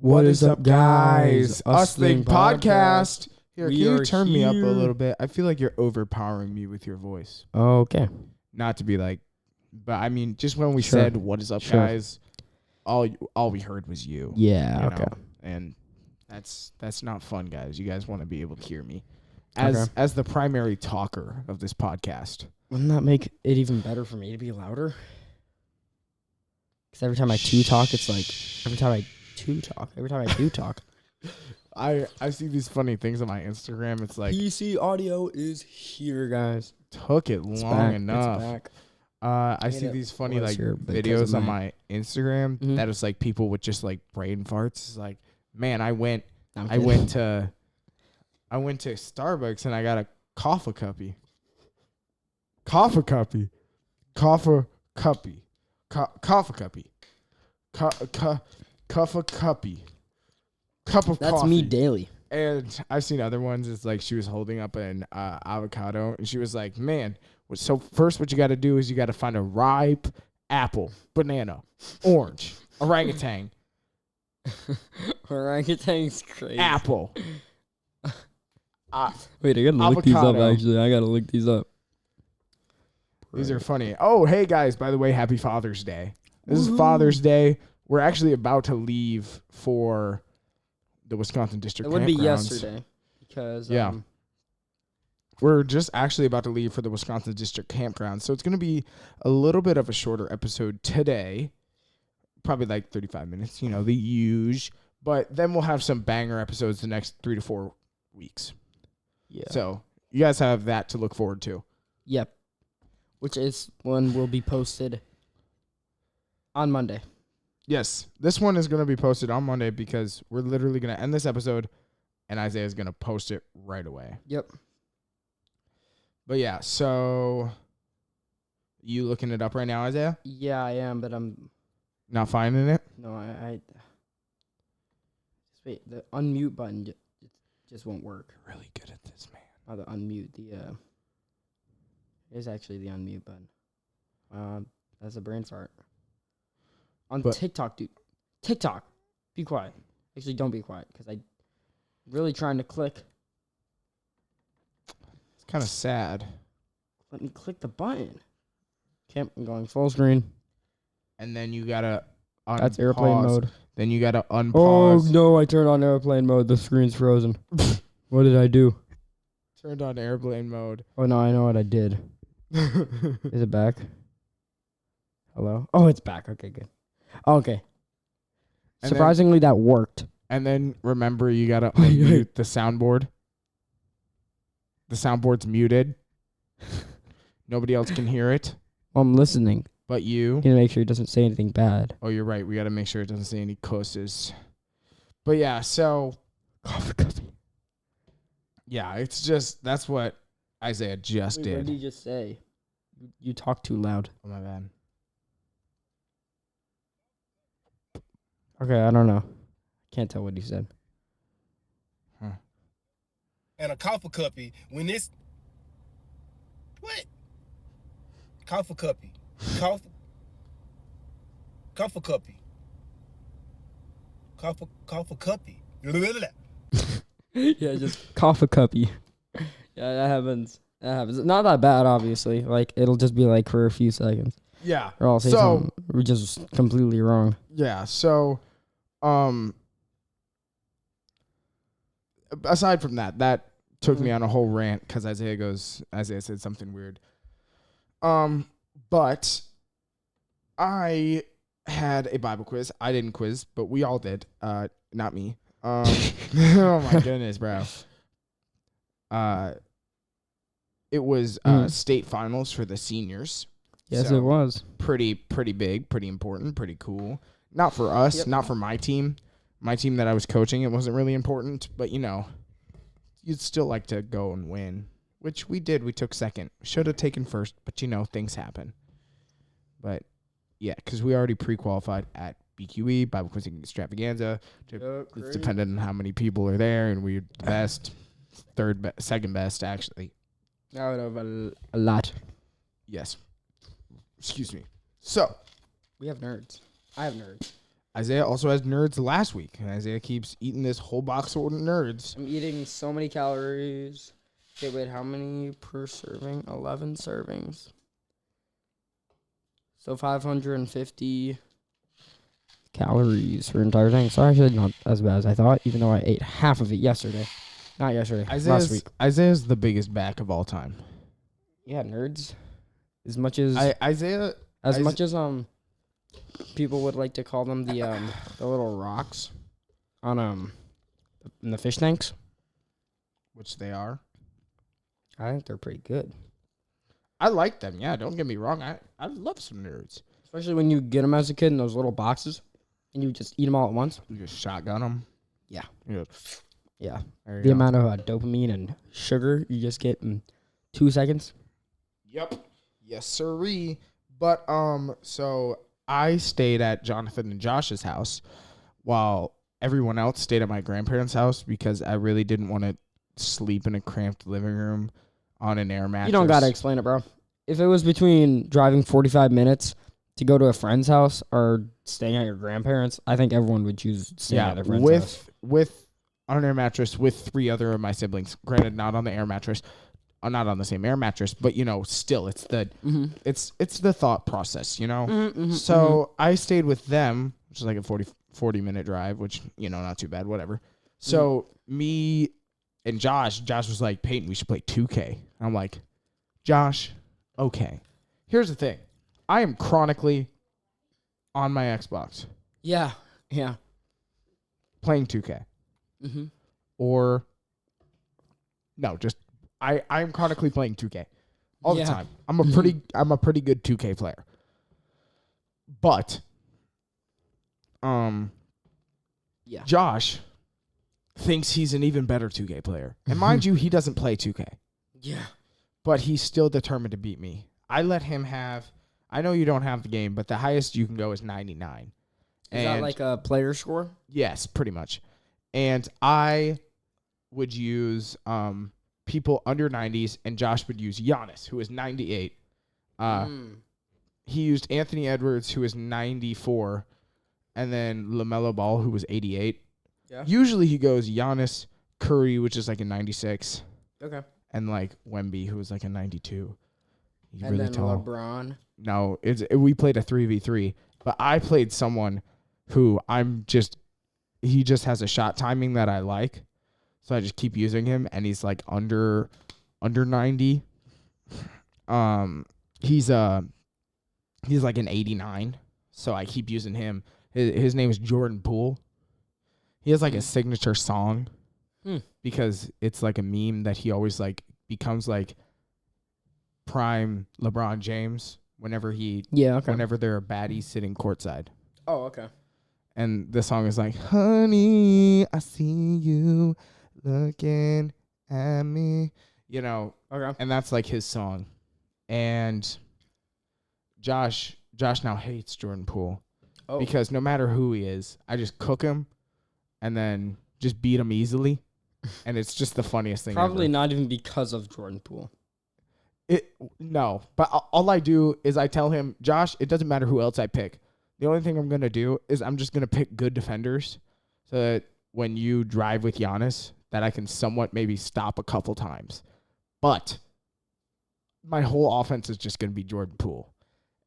What is up, guys? Us Think Podcast. Here, can you turn me up a little bit? I feel like you're overpowering me with your voice. Okay. Not to be like, but I mean, just when we said "What is up, guys," all we heard was you. Yeah. Okay. And that's not fun, guys. You guys want to be able to hear me as the primary talker of this podcast. Wouldn't that make it even better for me to be louder? Because every time I do talk, it's like every time I do talk. I see these funny things on my Instagram. It's like PC audio is here, guys. Took it long enough. It's back. I see these funny like videos on my Instagram that is like people with just like brain farts. It's like, man, I went to Starbucks and I got a coffee cuppy. Coffee cuppy. Coffee cuppy. Coffee cuppy. Coffee cuppy. Cup of That's coffee. me daily. And I've seen other ones. It's like she was holding up an avocado, and she was like, "Man, so first what you got to do is you got to find a ripe apple, banana, orange, orangutan, Orangutan's crazy. apple." Wait, I gotta look these up. Actually, I gotta look these up. These are funny. Oh, hey guys! By the way, happy Father's Day. This is Father's Day. We're actually about to leave for the Wisconsin District. It would be yesterday because we're just actually about to leave for the Wisconsin District Campground. So it's going to be a little bit of a shorter episode today, probably like 35 minutes, the huge. But then we'll have some banger episodes the next 3 to 4 weeks. Yeah. So you guys have that to look forward to. Yep. Which is one will be posted on Monday. Yes, this one is going to be posted on Monday because we're literally going to end this episode and Isaiah's going to post it right away. Yep. But yeah, so you looking it up right now, Isaiah? Yeah, I am, but I'm not finding it? No, I just wait, the unmute button just won't work. You're really good at this, man. Oh, the unmute, is actually the unmute button. That's a brain fart. On TikTok, dude. TikTok. Be quiet. Actually, don't be quiet because I'm really trying to click. It's kind of sad. Let me click the button. Okay, I'm going full screen. And then you got to unpause. That's airplane mode. Then you got to unpause. Oh, no, I turned on airplane mode. The screen's frozen. What did I do? Turned on airplane mode. Oh, no, I know what I did. Is it back? Hello? Oh, it's back. Okay, good. Okay. And surprisingly, that worked. And then remember, you got to unmute the soundboard. The soundboard's muted. Nobody else can hear it. Well, I'm listening. But you. You gotta make sure it doesn't say anything bad. Oh, you're right. We got to make sure it doesn't say any cusses. But yeah, so. Coffee cuppy. Yeah, it's just, that's what Isaiah just did. What did you just say? You talk too loud. Oh, my bad. Okay, I don't know. Can't tell what he said. Huh. And a coffee cuppy when this. What? Coffee cuppy. Coffee cuppy. Coffee cuppy. Yeah, just coffee cuppy. Yeah, that happens. Not that bad, obviously. Like, it'll just be like for a few seconds. Yeah. Or I'll say something just completely wrong. Yeah, so aside from that took me on a whole rant because Isaiah said something weird. But I had a Bible quiz. I didn't quiz, but we all did. Not me. Oh my goodness, bro. It was state finals for the seniors. Yes, so it was. Pretty big, pretty important, pretty cool. Not for us, not for my team. My team that I was coaching, it wasn't really important, but you'd still like to go and win, which we did. We took second. Should have taken first, but things happen. But yeah, because we already pre-qualified at BQE, Bible Quizzing Extravaganza. It's dependent on how many people are there, and we're the best, second best, actually. Out of a lot. Yes. Excuse me. So. We have nerds. I have nerds. Isaiah also has Nerds last week. And Isaiah keeps eating this whole box of Nerds. I'm eating so many calories. Okay, wait, how many per serving? 11 servings. So 550 calories for an entire thing. So actually not as bad as I thought, even though I ate half of it yesterday. Not yesterday, last week. Isaiah's the biggest back of all time. Yeah, Nerds. As much as people would like to call them the little rocks on in the fish tanks, which they are. I think they're pretty good. I like them. Yeah, don't get me wrong. I love some Nerds. Especially when you get them as a kid in those little boxes and you just eat them all at once. You just shotgun them. Yeah. Yeah. The amount of dopamine and sugar you just get in 2 seconds. Yep. Yes, sirree. But so I stayed at Jonathan and Josh's house while everyone else stayed at my grandparents' house because I really didn't want to sleep in a cramped living room on an air mattress. You don't gotta explain it, bro. If it was between driving 45 minutes to go to a friend's house or staying at your grandparents', I think everyone would choose staying at their friend's house. With on an air mattress with 3 other of my siblings. Granted, not on the air mattress, not on the same air mattress, but still, it's the it's the thought process, So I stayed with them, which is like a 40-minute drive, which not too bad, whatever. So me and Josh was like, Peyton, we should play 2K. And I'm like, Josh, okay. Here's the thing. I am chronically on my Xbox. Yeah. Playing 2K. Mm-hmm. Or, no, just, I'm chronically playing 2K all the time. I'm a pretty good 2K player. But, Josh thinks he's an even better 2K player. And mind you, he doesn't play 2K. Yeah. But he's still determined to beat me. I let him have, I know you don't have the game, but the highest you can go is 99. Is that like a player score? Yes, pretty much. And I would use people under 90s, and Josh would use Giannis, who is 98. He used Anthony Edwards, who is 94, and then LaMelo Ball, who was 88. Yeah. Usually he goes Giannis, Curry, which is like a 96. Okay. And like Wemby, who was like a 92. He's and really then tall. LeBron. No, we played a 3v3, but I played someone who he just has a shot timing that I like. So I just keep using him, and he's like under 90. He's like an 89. So I keep using him. His name is Jordan Poole. He has like a signature song because it's like a meme that he always like becomes like prime LeBron James whenever there are baddies sitting courtside. Oh, okay. And the song is like, honey, I see you looking at me, Okay. And that's like his song. And Josh now hates Jordan Poole because no matter who he is, I just cook him and then just beat him easily. And it's just the funniest thing Probably ever. not even because of Jordan Poole. No, but all I do is I tell him, Josh, it doesn't matter who else I pick. The only thing I'm going to do is I'm just going to pick good defenders so that when you drive with Giannis, that I can somewhat maybe stop a couple times. But my whole offense is just going to be Jordan Poole.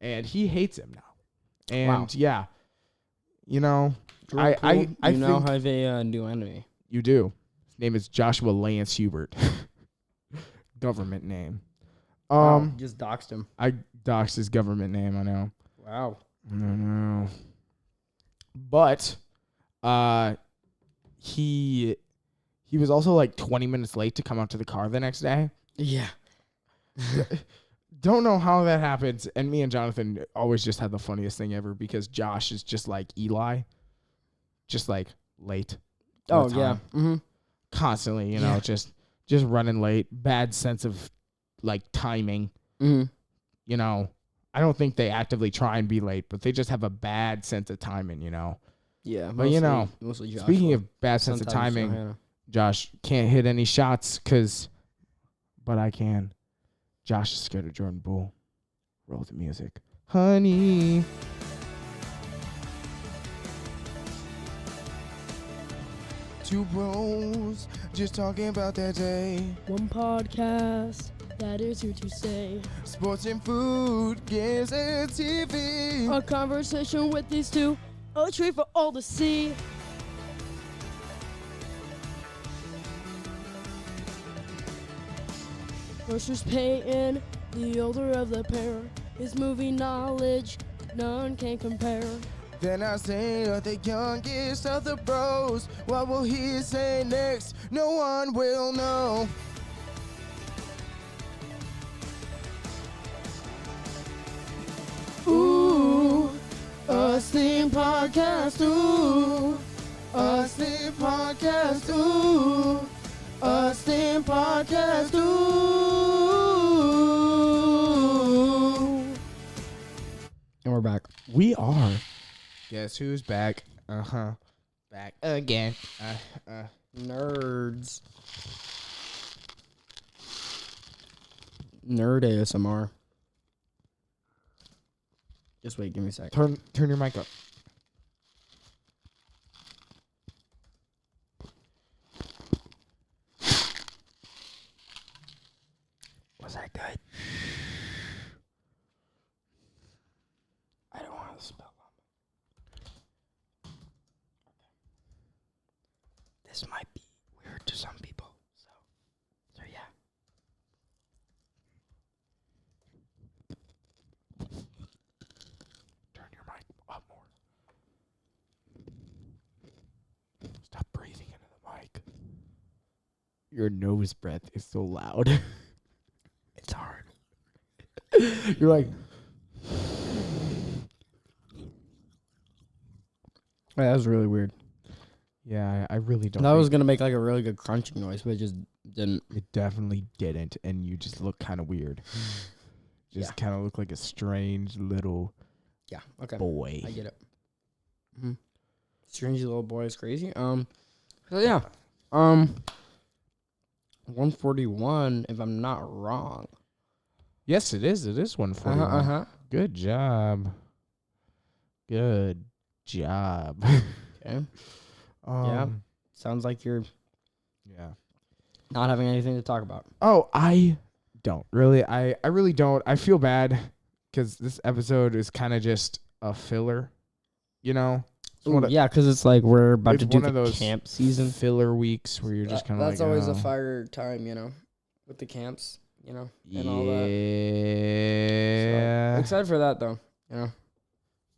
And he hates him now. And, yeah, Jordan Poole, I now think have a new enemy. You do. His name is Joshua Lance Hubert. Government name. Just doxed him. I doxed his government name, I know. Wow. I don't know. But he was also like 20 minutes late to come out to the car the next day. Yeah. Don't know how that happens. And me and Jonathan always just had the funniest thing ever because Josh is just like Eli. Just like late. Oh, yeah. Mm-hmm. Constantly, just running late. Bad sense of like timing. Mm-hmm. I don't think they actively try and be late, but they just have a bad sense of timing, Yeah. But mostly Joshua. Speaking of bad sense of timing, Johanna. Josh can't hit any shots but I can. Josh is scared of Jordan Poole. Roll the music. Honey. Two bros just talking about that day. One podcast that is here to stay. Sports and food, games and TV. A conversation with these two, a treat for all to see. Versus Peyton, the older of the pair. His movie knowledge, none can compare. Then I say the youngest of the bros. What will he say next? No one will know. Ooh, a Steam podcast, ooh. A Steam podcast, ooh. A Steam podcast, ooh. And we're back. We are. Guess who's back? Back again. Nerds. Nerd ASMR. Just wait, give me a sec. Turn your mic up. Was that good? I don't want to spell them. This might be weird to some people. So yeah. Turn your mic up more. Stop breathing into the mic. Your nose breath is so loud. It's hard. You're like, That was really weird. yeah, I really don't. That was think- gonna make like a really good crunching noise, but it just didn't. It definitely didn't, and you just look kind of weird. Just Yeah. kind of look like a strange little Yeah. Okay. boy. I get it. Strange little boy is crazy. So yeah. 141, if I'm not wrong. Yes, it is. It is 141. Good job. Good job. Okay. Yeah. Sounds like you're Yeah. not having anything to talk about. Oh, I don't really. I really don't. I feel bad because this episode is kind of just a filler. You know, it's one of- Yeah, because it's like we're about it's to do one of the those camp season. filler weeks where you're just kind of like, That's always oh. a fire time, with the camps, and all that. Yeah. So, excited for that though.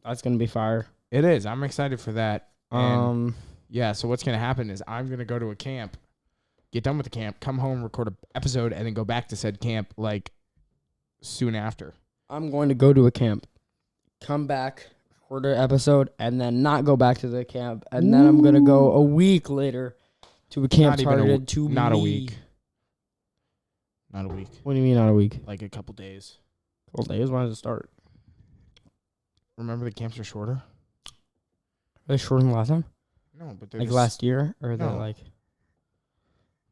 That's gonna be fire. It is. I'm excited for that. And yeah, so what's going to happen is I'm going to go to a camp, get done with the camp, come home, record an episode, and then go back to said camp like soon after. I'm going to go to a camp, come back, record an episode, and then not go back to the camp, and then I'm gonna go a week later to a camp Not even targeted to not me. a week. Not a week. What do you mean not a week? Like a couple days. Couple days. When does it start? Remember the camps are shorter? Are they shorter than last time? No, but they're Like just- last year, or they're No. like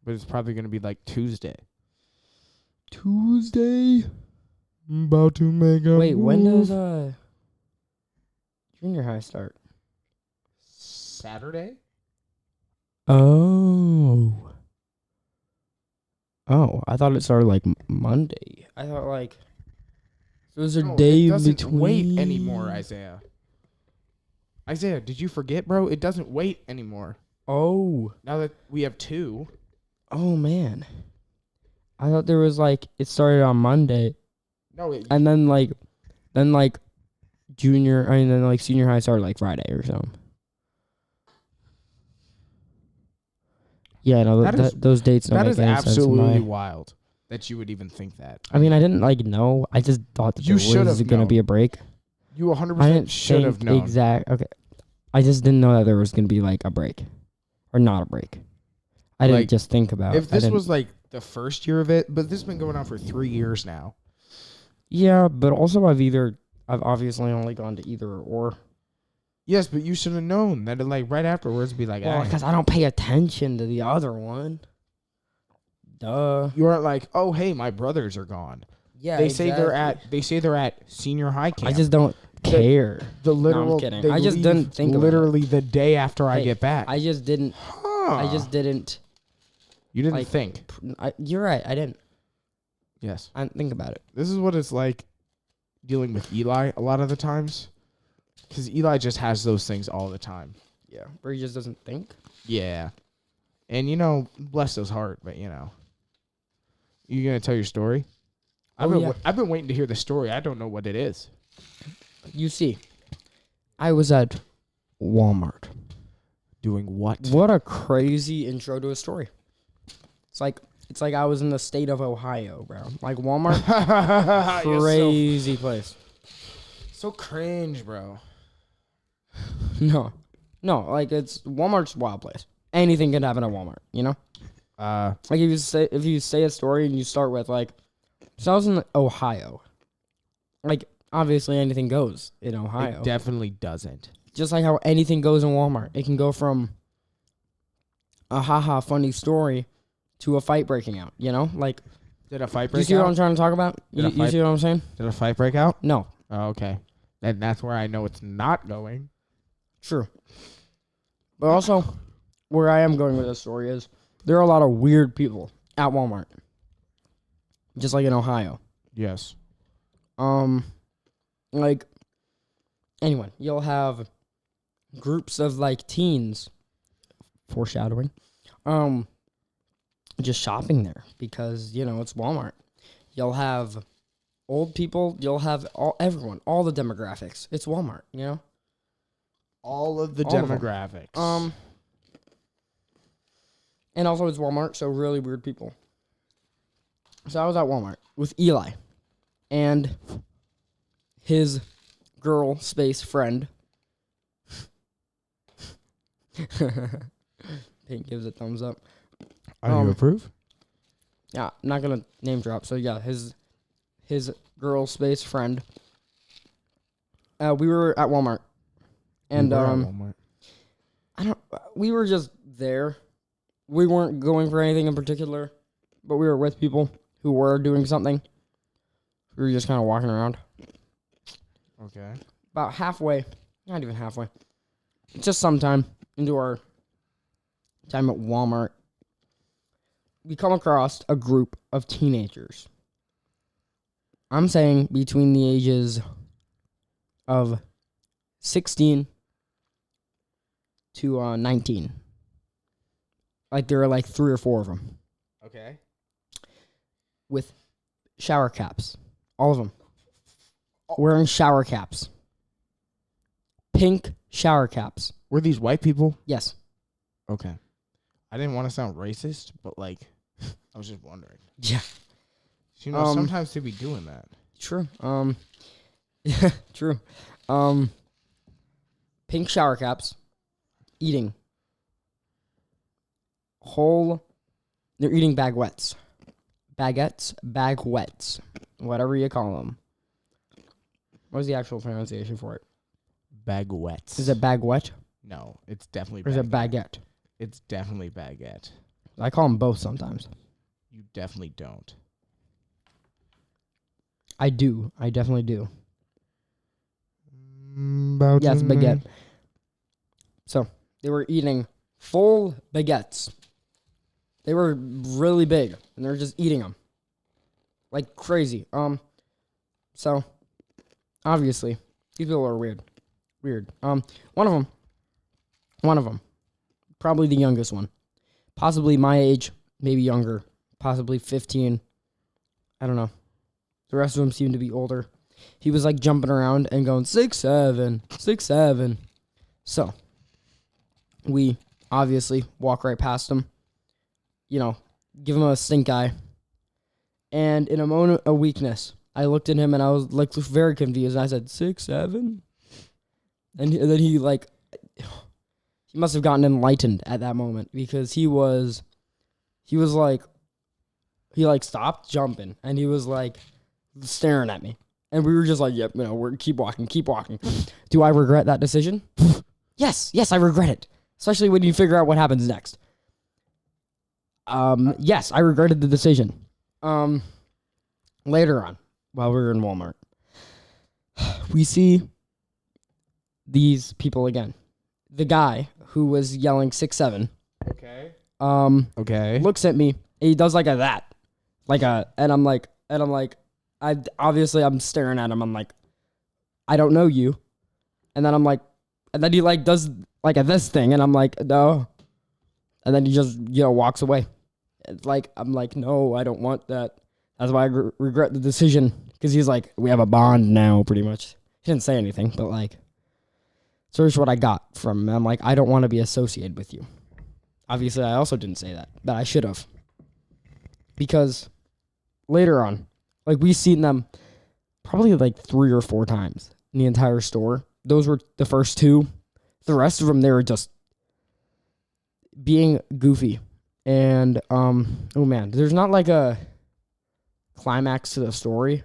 But it's probably going to be like Tuesday. Tuesday. I'm about to make a wait? When move. does junior high start? Saturday? Oh. I thought it started like Monday. I thought like those are No, days it doesn't between. wait anymore, Isaiah. Isaiah, did you forget, bro? It doesn't wait anymore. Oh. Now that we have two. Oh man. I thought there was like it started on Monday No, and then like junior then like senior high started like Friday or something. Yeah, no, That is- those dates don't that make is any sense. absolutely wild that you would even think that. I mean, I didn't like know. I just thought that You there should was have going to be known. a break. You I 100% didn't should have think known. exact. Okay, I just didn't know that there was going to be like a break or not a break. I didn't Like, just think about. If I this didn't- was like the first year of it, but this has been going on for 3 years now. yeah, but also I've obviously only gone to either or. Yes, but you should have known that like right afterwards be like, Well, ah. because I don't pay attention to the other one. Duh. You aren't like, oh hey, my brothers are gone. Yeah, They say they're at senior high camp. I just don't care. the literal. kidding. they I just leave didn't think about it. literally the day after I Hey, get back. I just didn't. I just didn't. You didn't like, think. You're right. I didn't. Yes. I didn't think about it. This is what it's like dealing with Eli a lot of the times. Because Eli just has those things all the time. Yeah. Where he just doesn't think. Yeah. And, you know, bless his heart, but, you know. You going to tell your story? I've been waiting to hear the story. I don't know what it is. You see, I was at Walmart. Doing what? What a crazy intro to a story. It's like I was in the state of Ohio, bro. Like Walmart, crazy place. So cringe, bro. No, like it's Walmart's a wild place. Anything can happen at Walmart, you know. Like if you say a story and you start with like, so I was in Ohio. Like obviously anything goes in Ohio. It definitely doesn't. Just like how anything goes in Walmart. It can go from a haha funny story to a fight breaking out, you know? Like, Did a fight you break see out? what I'm trying to talk about? You see what I'm saying? Did a fight break out? No. Oh, okay. Then that's where I know it's not going. True. But also, where I am going with this story is there are a lot of weird people at Walmart. Just like in Ohio. Yes. Like, anyway, you'll have groups of like teens, foreshadowing, just shopping there because, you know, it's Walmart. You'll have old people, you'll have everyone, all the demographics. It's Walmart, you know? All of the All of them. demographics. And also it's Walmart, so really weird people. So I was at Walmart with Eli and his girl space friend. Pink gives a thumbs up. Are you approve? Yeah, I'm not gonna name drop. So yeah, his girl space friend. We were at Walmart, and Walmart. we were just there. We weren't going for anything in particular, but we were with people who were doing something. We were just kind of walking around. Okay. About halfway, not even halfway, just sometime into our time at Walmart, we come across a group of teenagers. I'm saying between the ages of 16 to 19. Like there are like 3 or 4 of them Okay. with shower caps. All of them. Wearing shower caps. Pink shower caps. Were these white people? Yes. Okay. I didn't want to sound racist, but like, I was just wondering. Yeah. You know, sometimes they be doing that. True. True. Pink shower caps. Eating. They're eating baguettes. Baguettes. Whatever you call them. What's the actual pronunciation for it? Baguettes. Is it baguette? No, it's definitely Or is it baguette? It's definitely baguette. I call them both sometimes. You definitely don't. I do. I definitely do. About Yes, baguette. So, they were eating full baguettes. They were really big, and they were just eating them. Like crazy. So, obviously, these people are weird. One of them, probably the youngest one. Possibly my age, maybe younger. Possibly 15. I don't know. The rest of them seem to be older. He was like jumping around and going 6'7", 6'7". So, we obviously walk right past him. You know, give him a stink eye. And in a moment of weakness, I looked at him and I was like very confused. And I said, 6'7"? And then he must have gotten enlightened at that moment because he stopped jumping and he was like staring at me. And we were just like, yep, you know, we're keep walking. Do I regret that decision? Yes, I regret it. Especially when you figure out what happens next. Yes, I regretted the decision. Later on, while we were in Walmart, we see these people again. The guy who was yelling 6'7", Okay. Okay. looks at me, and he does like a that. And I'm like, I'm staring at him. I'm like, I don't know you. And then I'm like, and then he like does like a this thing, and I'm like, no. And then he just, walks away. It's like, I'm like, no, I don't want that. That's why I regret the decision. Because he's like, we have a bond now, pretty much. He didn't say anything, but like, so here's what I got from him. I'm like, I don't want to be associated with you. Obviously, I also didn't say that, but I should have. Because later on, like, we've seen them probably like 3 or 4 times in the entire store. Those were the first 2. The rest of them, they were just being goofy. And, oh man, there's not like a climax to the story.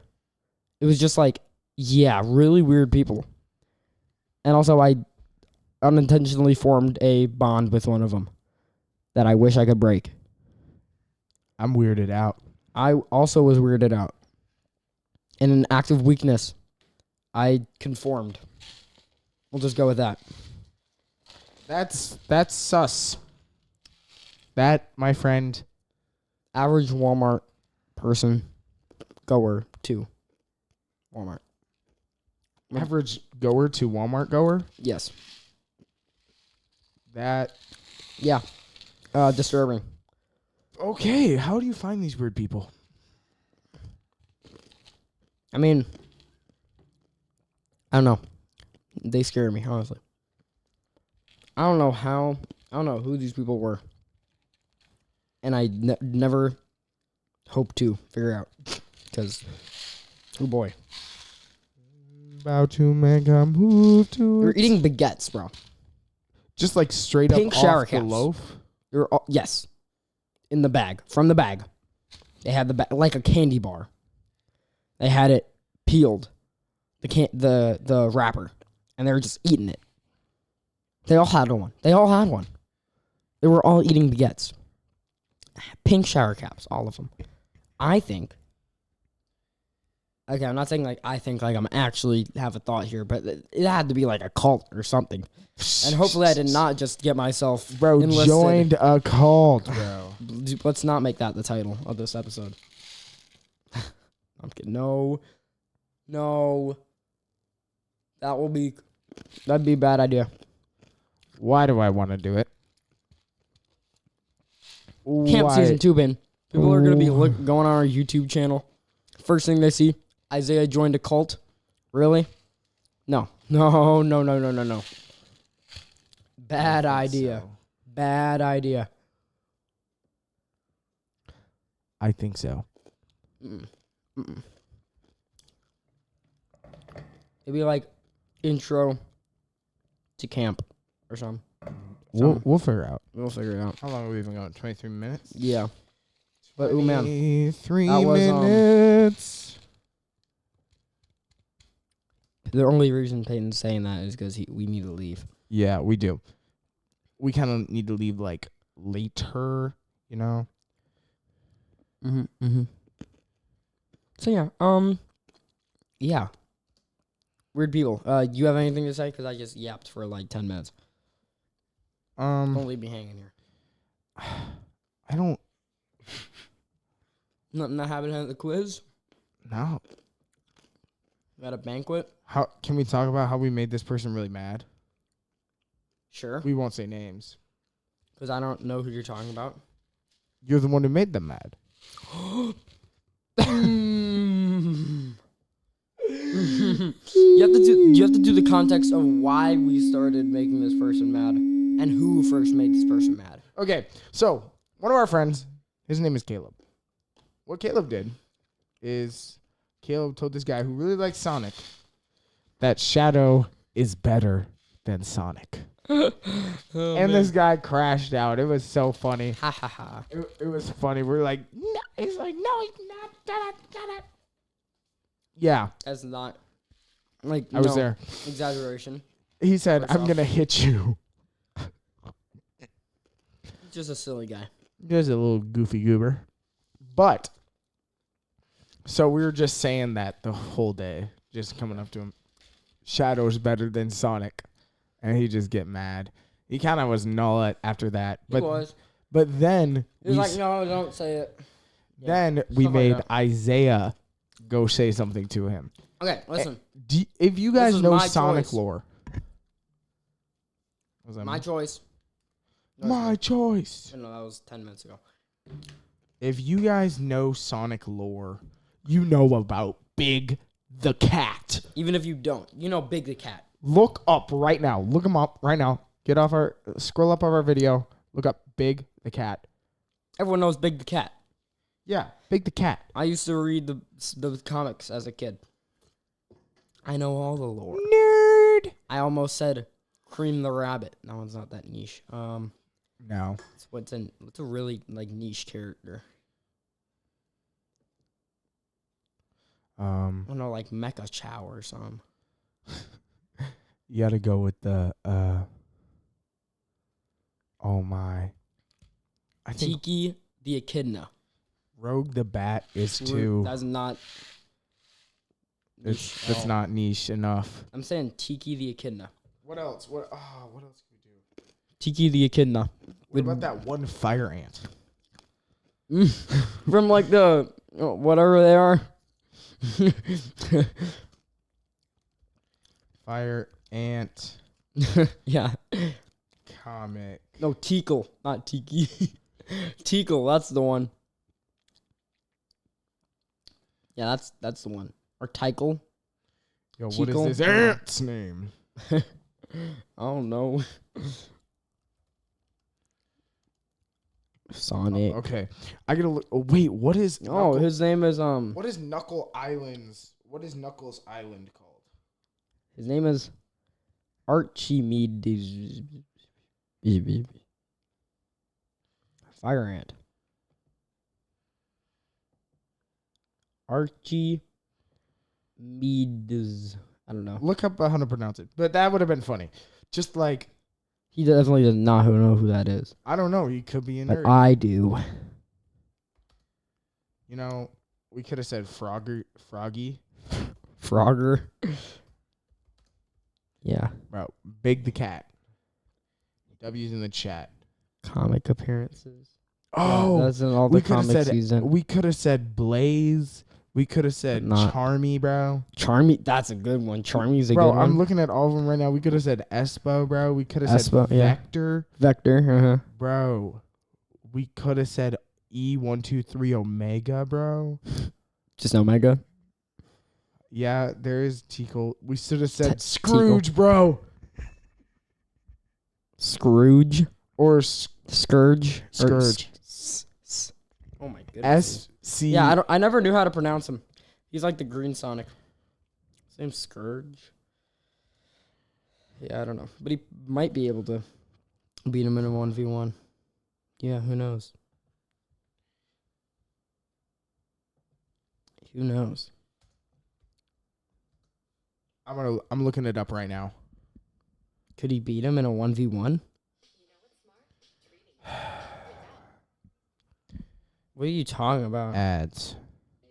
It was just like, yeah, really weird people. And also, I unintentionally formed a bond with one of them that I wish I could break. I'm weirded out. I also was weirded out. In an act of weakness, I conformed. We'll just go with that. That's sus. That, my friend. Average Walmart person goer to Walmart. Average goer to Walmart goer. Yes. That. Yeah. Disturbing. Okay, how do you find these weird people? I mean, I don't know. They scare me, honestly. I don't know who these people were. And I never hope to figure out. Because, oh boy. About to make a move to. They're eating baguettes, bro. Just like straight Pink up shower off the caps. loaf. Yes. In the bag. From the bag. They had the bag like a candy bar. They had it peeled. The wrapper. And they were just eating it. They all had one. They were all eating baguettes. Pink shower caps, all of them. I think. Okay, I'm not saying like I think like I'm actually have a thought here, but it had to be like a cult or something. And hopefully I did not just get myself enlisted. Joined a cult, bro. Let's not make that the title of this episode. I'm kidding. No. That'd be a bad idea. Why do I want to do it? Camp Why? Season 2 bin. People are going to be going on our YouTube channel. First thing they see, Isaiah joined a cult. Really? No. Bad idea. So. Bad idea. I think so. Mm-mm. It'd be like intro to camp or something. We'll figure out. We'll figure it out. How long have we been going? 23 minutes? Yeah. But, oh man. 23 That was, minutes. The only reason Peyton's saying that is because we need to leave. Yeah, we do. We kind of need to leave, like, later, you know? Mm-hmm. So, yeah. Yeah. Weird people. Do you have anything to say? Because I just yapped for, like, 10 minutes. Don't leave me hanging here. I don't. Nothing that happened at the quiz? No. At a banquet? How can we talk about how we made this person really mad? Sure. We won't say names. Because I don't know who you're talking about. You're the one who made them mad. You have to do the context of why we started making this person mad and who first made this person mad. Okay, so one of our friends, his name is Caleb. What Caleb did is Caleb told this guy who really likes Sonic that Shadow is better than Sonic. And this guy crashed out. It was so funny. Ha ha ha. It was funny. We're like, no. He's like, no, he's not. Yeah, That's not like I was there. Exaggeration. He said, First I'm off. going to hit you. Just a silly guy. Just a little goofy goober. But, so we were just saying that the whole day, just coming up to him. Shadow's better than Sonic. And he just get mad. He kind of was null after that. He was. But then He was we like, no, don't say it. Yeah, then we stuff like made that. Isaiah go say something to him. Okay, listen. If you guys is know my Sonic choice. lore, was that My me? choice. My choice. No, that was 10 minutes ago. If you guys know Sonic lore, you know about Big the Cat. Even if you don't, you know Big the Cat. Look up right now. Look him up right now. Scroll up of our video. Look up Big the Cat. Everyone knows Big the Cat. Yeah, Big the Cat. I used to read the comics as a kid. I know all the lore. Nerd. I almost said Cream the Rabbit. That one's not that niche. No. What's a really like niche character? I don't know, like Mecha Chow or something. You got to go with the oh my. I think Tiki the Echidna. Rogue the Bat is too. That's not. niche at That's all. not niche enough. I'm saying Tiki the Echidna. What else? What else can we do? Tiki the Echidna. What about that one fire ant? From like the whatever they are. Fire ant Yeah. comic. No, Teakle, not Tiki. Teakle, that's the one. Yeah, that's the one. Or Tykel. Yo, what Tickle? is this ant's name? I don't know. Sonic. Okay, I gotta look. Oh, wait, what is? Oh, Knuckle- his name is What is Knuckle Islands? What is Knuckles Island called? his name is Archimedes. Fire ant. Archimedes. I don't know. Look up how to pronounce it. But that would have been funny. Just like He definitely does not know who that is. I don't know. He could be a But nerd. I do. You know, we could have said Froggy. Frogger. Yeah. Bro, Big the Cat. W's in the chat. Comic appearances. Oh, Yeah, that's in all the we could have comic said season. we could have said Blaze. We could have said Not- Charmy, bro. Charmy, that's a good one. Charmy's a Bro, good one. I'm looking at all of them right now. We could have said Espo, bro. We could have said Espo, yeah. Vector, Vector, bro. We could have said E123 Omega, bro. Just Omega. Yeah, there is Tickle. We should have said T- Scrooge, bro. Scrooge. Or Scourge. Or Scourge. Oh my goodness. SC. Yeah, I never knew how to pronounce him. He's like the Green Sonic. His name's Scourge. Yeah, I don't know. But he might be able to beat him in a 1v1. Yeah, who knows? Who knows? I'm looking it up right now. Could he beat him in a 1v1? What are you talking about? Ads.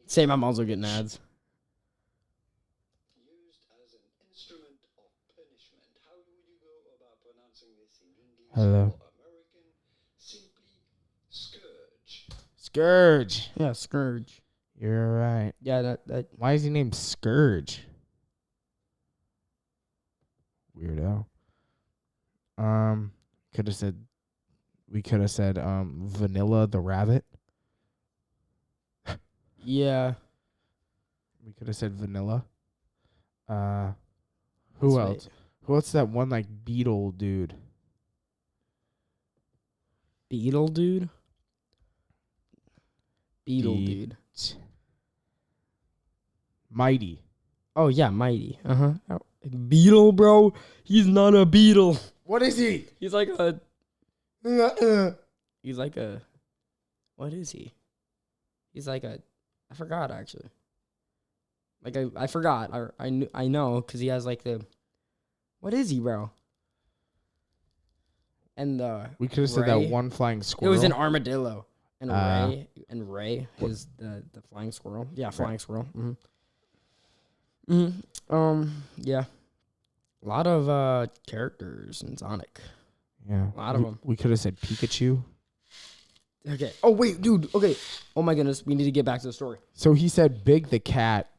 Same, I'm also getting ads. Used as an instrument of punishment. How would you go about pronouncing this in English Hello. or American? Simply scourge. Scourge. Yeah, Scourge. You're right. Yeah, that Why is he named Scourge? Weirdo. Could have said. We could have said Vanilla the Rabbit. yeah. We could have said Vanilla. Who That's else? right. Who else is that one like beetle dude? Beetle dude. Beetle Be- dude. Mighty. Oh yeah, Mighty. Beetle, bro. He's not a beetle. What is he? He's like a. He's like a. What is he? He's like a. I forgot actually. Like I forgot. I know because he has like the. What is he, bro? And We could have said Ray. that one flying It squirrel. was an armadillo. And Uh, Ray is the flying squirrel. Yeah, flying squirrel. Yeah. A lot of characters in Sonic. Yeah. A lot of 'em. We could have said Pikachu. Okay. Oh wait, dude. Okay. Oh my goodness, we need to get back to the story. So he said Big the Cat.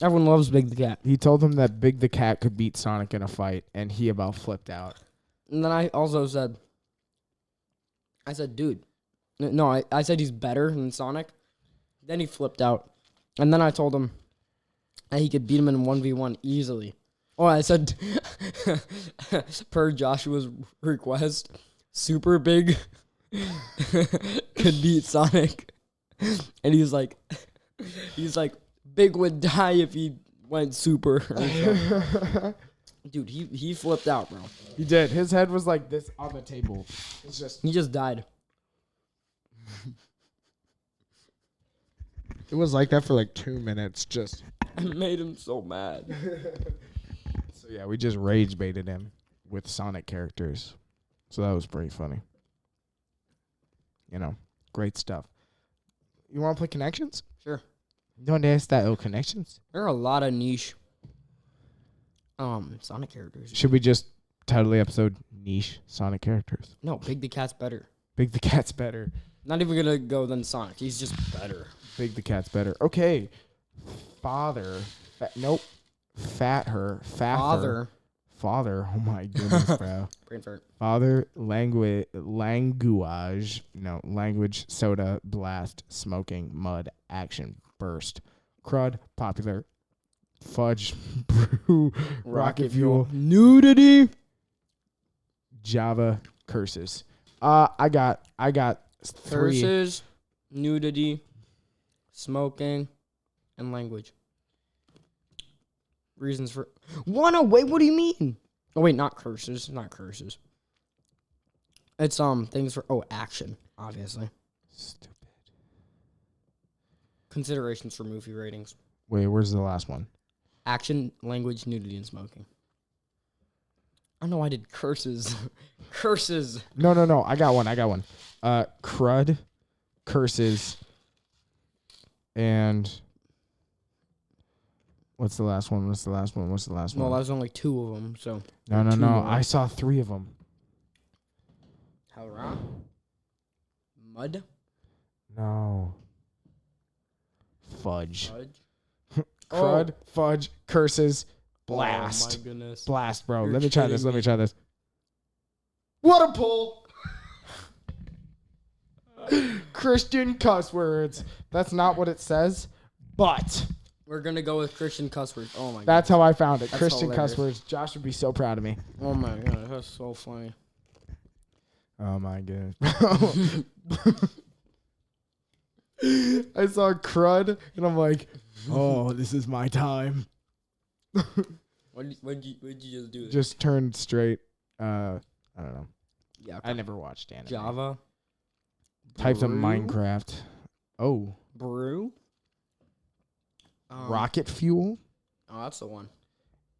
Everyone loves Big the Cat. He told him that Big the Cat could beat Sonic in a fight, and he about flipped out. And then I also said, dude. No, I said he's better than Sonic. Then he flipped out. And then I told him that he could beat him in 1v1 easily. Oh, I said, per Joshua's request, Super Big could beat Sonic. And he's like, Big would die if he went super. Dude, he flipped out, bro. He did. His head was like this on the table. It's just. He just died. It was like that for like 2 minutes. Just. It made him so mad. So yeah, we just rage baited him with Sonic characters. So that was pretty funny. You know, great stuff. You want to play Connections? Sure. ¿Dónde está el Connections? There are a lot of niche Sonic characters. Should we just title the episode Niche Sonic Characters? No, Big the Cat's better. Big the Cat's better. Not even gonna go than Sonic. He's just better. Big the Cat's better. Okay. Father. Nope. Father. Father. Oh my goodness, bro. Brain fart. Father, language, soda, blast, smoking, mud, action, burst, crud, popular, fudge, brew, rocket fuel, nudity, Java, curses. I got 3. curses, nudity, smoking, and language. Reasons for wait, what do you mean? Oh wait, not curses. It's things for action, obviously. Stupid. Considerations for movie ratings. Wait, where's the last one? Action, language, nudity, and smoking. I know I did curses. Curses. No. I got one. Crud, curses, and what's the last one? Well, there's only 2 of them, so. No. more. I saw 3 of them. How wrong? Mud. No. Fudge. Fudge. Crud, fudge, curses, blast. Oh my goodness. Blast, bro. You're Let me try kidding this. me. What a pull. Christian cuss words. That's not what it says, but We're gonna go with Christian cuss words. Oh my god. that's how I found it. That's Christian cuss hilarious. words. Josh would be so proud of me. Oh my god, that's so funny. Oh my goodness. I saw crud and I'm like, oh, this is my time. What did you just do? Just turned straight. I don't know. Yeah. I never watched anime. Java. Types of Brew? Minecraft. Oh, Brew. rocket fuel Oh, that's the one.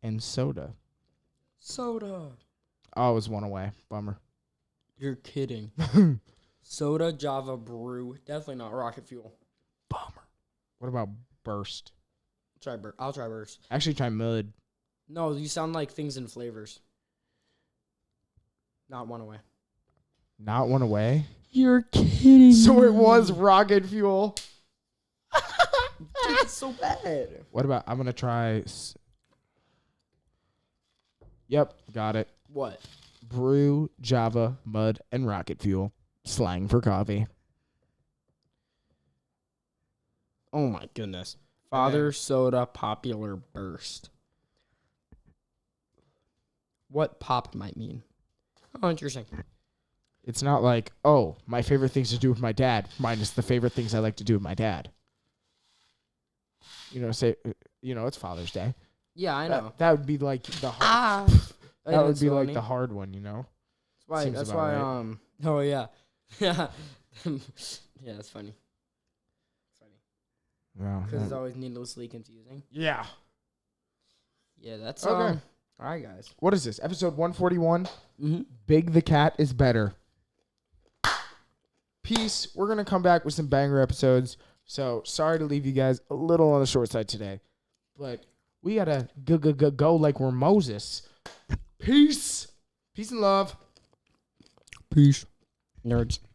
and soda. Soda. Oh, it was one away. Bummer. You're kidding. Soda, Java, Brew. Definitely not rocket fuel. Bummer. What about burst? I'll try burst. Actually, try mud. No, you sound like things and flavors. Not one away. Not one away. You're kidding. So it was rocket fuel. Dude, it's so bad. What about? I'm gonna try. Yep, got it. What? Brew, Java, mud, and rocket fuel. Slang for coffee. Oh my goodness. Father soda popular burst. What pop might mean. Oh, interesting. It's not like, oh, my favorite things to do with my dad, minus the favorite things I like to do with my dad. It's Father's Day. Yeah, I know. That would be like the hard, that would be like the hard one, That's why. seems That's about why. right. Oh yeah. Yeah. Yeah, that's funny. Wow. Because it's always needlessly confusing. Yeah. Yeah, that's Okay. All right, guys. What is this? Episode 141. Mm-hmm. Big the Cat is better. Peace. We're going to come back with some banger episodes. So sorry to leave you guys a little on the short side today. But we got to go like we're Moses. Peace. Peace and love. Peace, nerds.